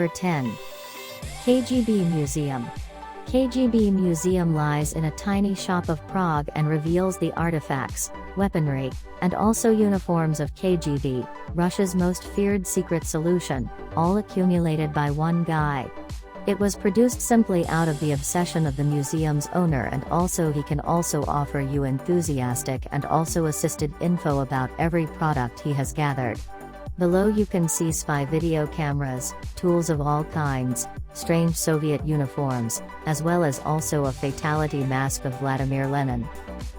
Number 10. KGB Museum. KGB Museum lies in a tiny shop of Prague and reveals the artifacts, weaponry, and also uniforms of KGB, Russia's most feared secret solution, all accumulated by one guy. It was produced simply out of the obsession of the museum's owner, and also he can also offer you enthusiastic and also assisted info about every product he has gathered. Below you can see spy video cameras, tools of all kinds, strange Soviet uniforms, as well as also a fatality mask of Vladimir Lenin.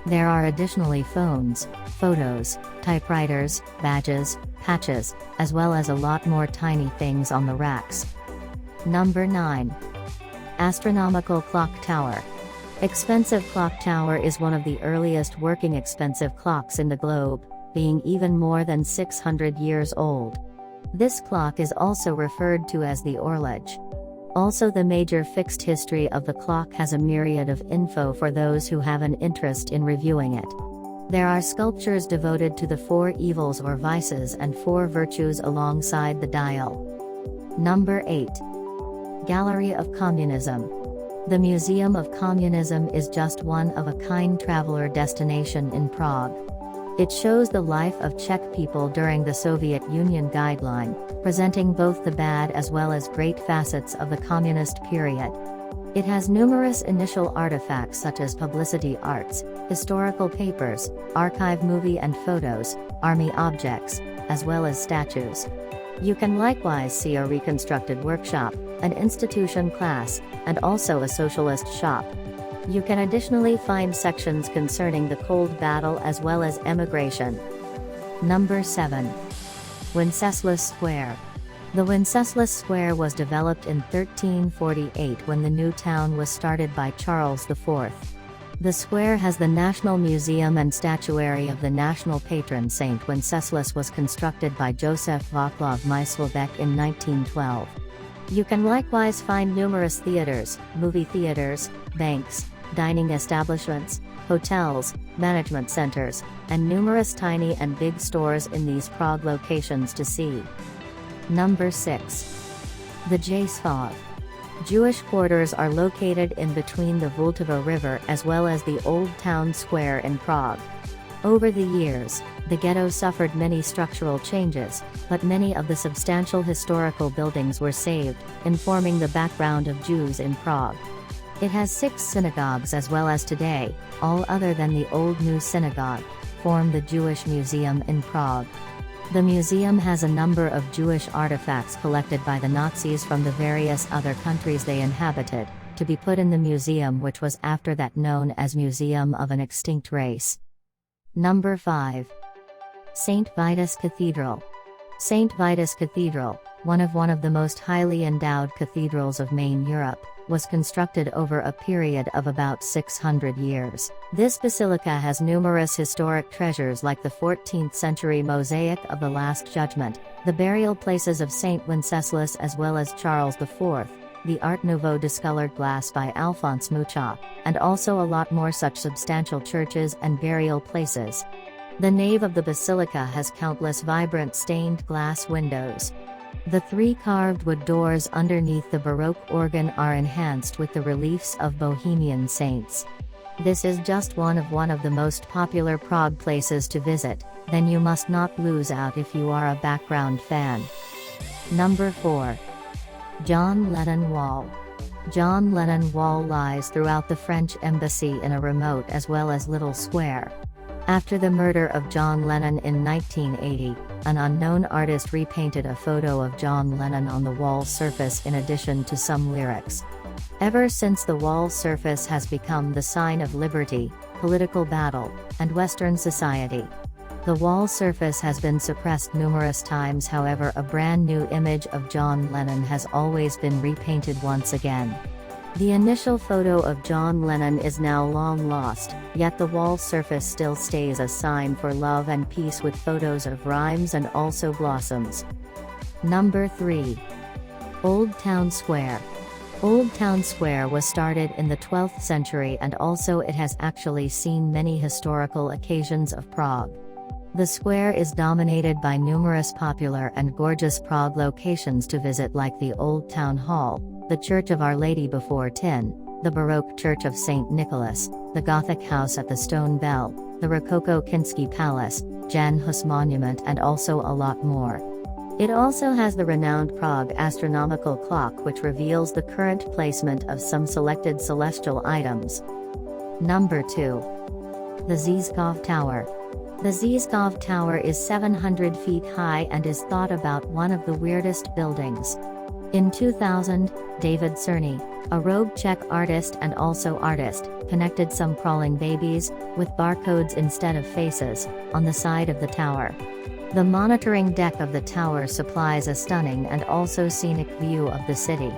There are additionally phones, photos, typewriters, badges, patches, as well as a lot more tiny things on the racks. Number 9. Astronomical Clock Tower. Expensive Clock Tower is one of the earliest working expensive clocks in the globe, being even more than 600 years old. This clock is also referred to as the Orloj. Also, the major fixed history of the clock has a myriad of info for those who have an interest in reviewing it. There are sculptures devoted to the 4 evils or vices and 4 virtues alongside the dial. Number 8. Gallery of Communism. The Museum of Communism is just one of a kind traveler destination in Prague. It shows the life of Czech people during the Soviet Union guideline, presenting both the bad as well as great facets of the communist period. It has numerous initial artifacts such as publicity arts, historical papers, archive movie and photos, army objects, as well as statues. You can likewise see a reconstructed workshop, an institution class, and also a socialist shop. You can additionally find sections concerning the Cold Battle as well as emigration. Number 7. Wenceslas Square. The Wenceslas Square was developed in 1348 when the new town was started by Charles IV. The square has the National Museum and statuary of the national patron Saint Wenceslas was constructed by Josef Václav Myslbek in 1912. You can likewise find numerous theaters, movie theaters, banks, dining establishments, hotels, management centers, and numerous tiny and big stores in these Prague locations to see. Number 6. The Jásov. Jewish quarters are located in between the Vltava River as well as the Old Town Square in Prague. Over the years, the ghetto suffered many structural changes, but many of the substantial historical buildings were saved, informing the background of Jews in Prague. It has 6 synagogues as well as today, all other than the Old New Synagogue, form the Jewish Museum in Prague. The museum has a number of Jewish artifacts collected by the Nazis from the various other countries they inhabited, to be put in the museum, which was after that known as Museum of an Extinct Race. Number 5. St. Vitus Cathedral. St. Vitus Cathedral, one of the most highly endowed cathedrals of main Europe, was constructed over a period of about 600 years. This basilica has numerous historic treasures like the 14th century mosaic of the Last Judgment, the burial places of Saint Wenceslas as well as Charles IV, the Art Nouveau discolored glass by Alphonse Mucha, and also a lot more such substantial churches and burial places. The nave of the basilica has countless vibrant stained glass windows. The 3 carved wood doors underneath the Baroque organ are enhanced with the reliefs of Bohemian saints. This is just one of the most popular Prague places to visit, then you must not lose out if you are a background fan. Number 4. John Lennon Wall. John Lennon Wall lies throughout the French embassy in a remote as well as little square. After the murder of John Lennon in 1980, an unknown artist repainted a photo of John Lennon on the wall surface in addition to some lyrics. Ever since, the wall surface has become the sign of liberty, political battle, and Western society. The wall surface has been suppressed numerous times, however a brand new image of John Lennon has always been repainted once again. The initial photo of John Lennon is now long lost, yet the wall surface still stays a sign for love and peace with photos of rhymes and also blossoms. Number 3. Old Town Square. Old Town Square was started in the 12th century and also it has actually seen many historical occasions of Prague. The square is dominated by numerous popular and gorgeous Prague locations to visit, like the Old Town Hall, the Church of Our Lady Before Tin, the Baroque Church of St. Nicholas, the Gothic House at the Stone Bell, the Rococo Kinsky Palace, Jan Hus Monument, and also a lot more. It also has the renowned Prague astronomical clock, which reveals the current placement of some selected celestial items. Number 2. The Zizkov Tower. The Zizkov Tower is 700 feet high and is thought about one of the weirdest buildings. In 2000, David Cerny, a rogue Czech artist and also artist, connected some crawling babies, with barcodes instead of faces, on the side of the tower. The monitoring deck of the tower supplies a stunning and also scenic view of the city.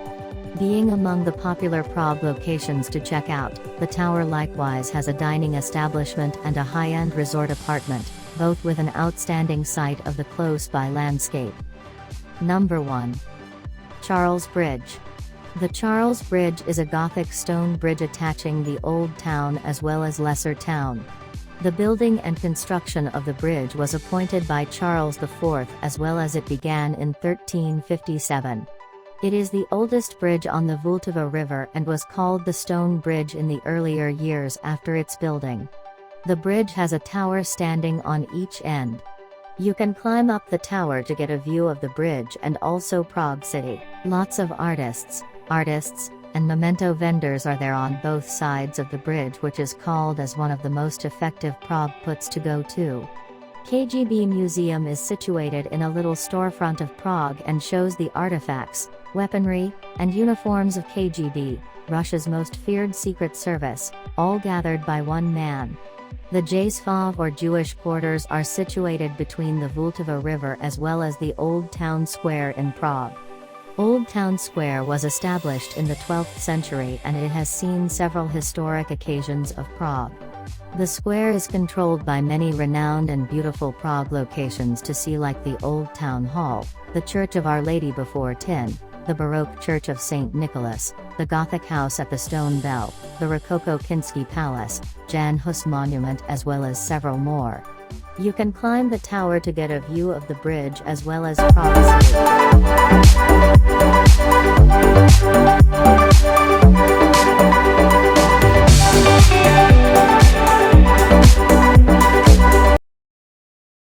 Being among the popular Prague locations to check out, the tower likewise has a dining establishment and a high-end resort apartment, both with an outstanding sight of the close-by landscape. Number 1. Charles Bridge. The Charles Bridge is a Gothic stone bridge attaching the Old Town as well as Lesser Town. The building and construction of the bridge was appointed by Charles IV, as well as it began in 1357. It is the oldest bridge on the Vltava River and was called the Stone Bridge in the earlier years after its building. The bridge has a tower standing on each end. You can climb up the tower to get a view of the bridge and also Prague City. Lots of artists, and memento vendors are there on both sides of the bridge, which is called as one of the most effective Prague puts to go to. KGB Museum is situated in a little storefront of Prague and shows the artifacts, weaponry, and uniforms of KGB, Russia's most feared secret service, all gathered by one man. The Jasov or Jewish quarters are situated between the Vltava River as well as the Old Town Square in Prague. Old Town Square was established in the 12th century and it has seen several historic occasions of Prague. The square is controlled by many renowned and beautiful Prague locations to see, like the Old Town Hall, the Church of Our Lady Before Tin, the Baroque Church of St. Nicholas, the Gothic House at the Stone Bell, the Rococo Kinsky Palace, Jan Hus Monument, as well as several more. You can climb the tower to get a view of the bridge as well as Prague City.